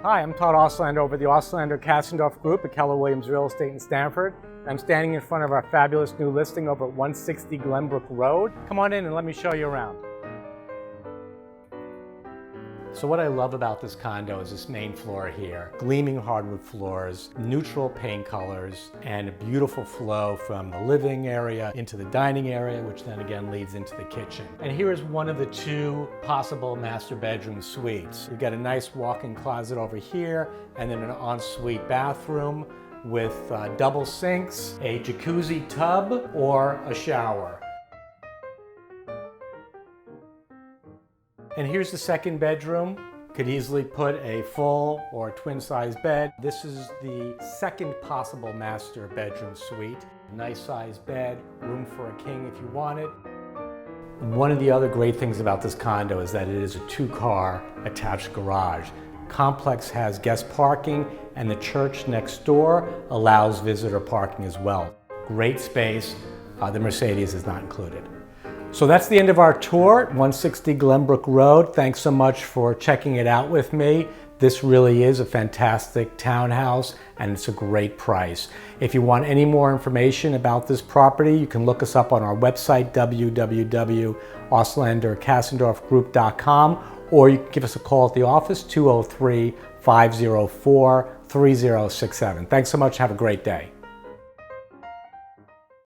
Hi, I'm Todd Auslander over the Auslander Kasindorf Group at Keller Williams Real Estate in Stamford. I'm standing in front of our fabulous new listing over at 160 Glenbrook Road. Come on in and let me show you around. So what I love about this condo is this main floor here. Gleaming hardwood floors, neutral paint colors, and a beautiful flow from the living area into the dining area, which then again leads into the kitchen. And here is one of the two possible master bedroom suites. You've got a nice walk-in closet over here, and then an ensuite bathroom with double sinks, a jacuzzi tub, or a shower. And here's the second bedroom. Could easily put a full or twin size bed. This is the second possible master bedroom suite. Nice size bed, room for a king if you want it. One of the other great things about this condo is that it is a 2-car attached garage. Complex has guest parking, and the church next door allows visitor parking as well. Great space. The Mercedes is not included. So that's the end of our tour, 160 Glenbrook Road. Thanks so much for checking it out with me. This really is a fantastic townhouse, and it's a great price. If you want any more information about this property, you can look us up on our website, www.auslanderkasindorfgroup.com, or you can give us a call at the office, 203-504-3067. Thanks so much. Have a great day.